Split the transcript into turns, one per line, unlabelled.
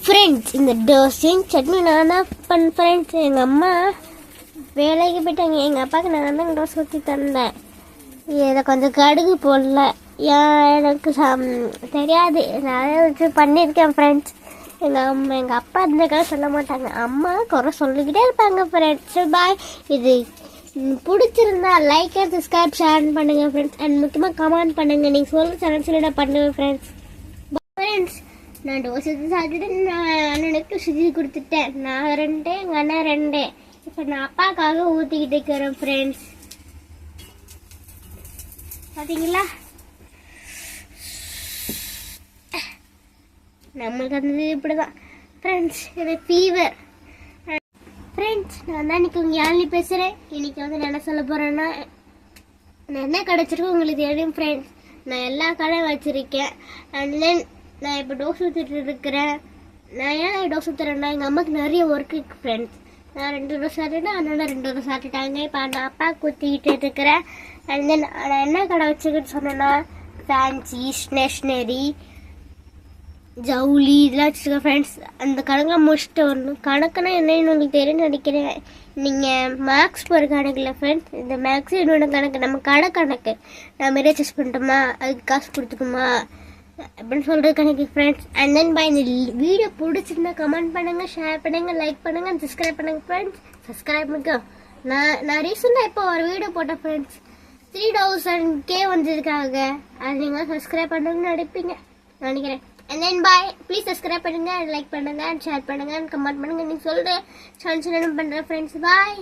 Friends, இந்த தோசையும் சட்னி நான் தான் பண்ண ஃப்ரெண்ட்ஸ். எங்கள் அம்மா வேலைக்கு போயிட்டாங்க. எங்கள் அப்பாவுக்கு நான் தான் தோசை ஊற்றி தந்தேன். இதை கொஞ்சம் கடுகு போடல, எனக்கு தெரியாது, நான் வச்சு பண்ணியிருக்கேன் ஃப்ரெண்ட்ஸ். எங்கள் அப்பா இருந்தக்காக சொல்ல மாட்டாங்க, அம்மா குறை சொல்லிக்கிட்டே இருப்பாங்க ஃப்ரெண்ட்ஸ். பாய். இது பிடிச்சிருந்தா லைக் அண்ட் சப்ஸ்கிரைப் ஷேர் பண்ணுங்கள் ஃப்ரெண்ட்ஸ். அண்ட் முக்கியமாக கமெண்ட் பண்ணுங்கள். நீங்கள் சொல்ல சேனல் சொல்லி நான் பண்ணுவேன் ஃப்ரெண்ட்ஸ். ஃப்ரெண்ட்ஸ், நான் தோசை சாப்பிட்டுட்டு நான் அண்ணனுக்கு சுற்றி கொடுத்துட்டேன். நான் 2, எங்கள் அண்ணன் 2. இப்போ நான் அப்பாவுக்காக ஊற்றிக்கிட்டு இருக்கிறேன் ஃப்ரெண்ட்ஸ். பார்த்தீங்களா, நம்மளுக்கு அந்த இப்படி தான் ஃப்ரெண்ட்ஸ். இது ஃபீவர் ஃப்ரெண்ட்ஸ். நான் தான் இன்னைக்கு உங்கள் யாழ்னி பேசுகிறேன். இன்னைக்கு நான் என்ன சொல்ல போகிறேன்னா, நான் என்ன கிடச்சிருக்கோம் உங்களுக்கு தெரியும் ஃப்ரெண்ட்ஸ். நான் எல்லா கடையும் வச்சுருக்கேன். அண்ட் தென் நான் இப்போ டோஸ் ஊற்றிட்டு இருக்கிறேன். நான் ஏன் டோஸ் ஊற்றுறேன்னா, எங்கள் அம்மாவுக்கு நிறைய ஒர்க் இருக்குது ஃப்ரெண்ட்ஸ். நான் 2 டோஸ் சாப்பிட்டுட்டேன், அண்ணா 2 டோஸ் சாப்பிட்டுட்டாங்க. இப்போ நான் அப்பாவுக்கு ஊற்றிக்கிட்டு இருக்கிறேன். அண்ட் தென் நான் என்ன கடை வச்சுக்கிட்டு சொன்னேன்னா, ஃபேன்சி ஸ்டேஷ்னரி ஜவுளி இதெல்லாம் வச்சுருக்கேன் ஃப்ரெண்ட்ஸ். அந்த கணக்கெலாம் முடிச்சுட்டு வரணும். கணக்குன்னா என்னன்னு உங்களுக்கு தெரியும்னு நினைக்கிறேன். நீங்கள் மேக்ஸ் போகிற கணக்கு இல்லை ஃப்ரெண்ட்ஸ். இந்த மேக்ஸ் என்னோட கணக்கு, நம்ம கடை கணக்கு. நம்ம ரீசார்ஜ் பண்ணிட்டோமா, அதுக்கு காசு கொடுத்துக்குமா அப்படின்னு சொல்கிறது கணக்கு ஃப்ரெண்ட்ஸ். அண்ட் தென் பை இந்த வீடியோ பிடிச்சிருந்தா கமெண்ட் பண்ணுங்கள், ஷேர் பண்ணுங்கள், லைக் பண்ணுங்கள், சப்ஸ்கிரைப் பண்ணுங்கள் ஃப்ரெண்ட்ஸ். சப்ஸ்கிரைப் பண்ணுங்க. நான் ரீசெண்டாக இப்போ ஒரு வீடியோ போட்டேன் ஃப்ரெண்ட்ஸ். 3000K வந்ததுக்காக. அது நீங்கள் சப்ஸ்கிரைப் பண்ணுங்கன்னு நினைக்கிறேன். And then bye. Please subscribe பண்ணுங்க, லைக் பண்ணுங்க, ஷேர் பண்ணுங்க, கமெண்ட் பண்ணுங்க. நீங்க சொல்ற சான்ஸ் என்ன பண்ற ஃப்ரெண்ட்ஸ். பாய்.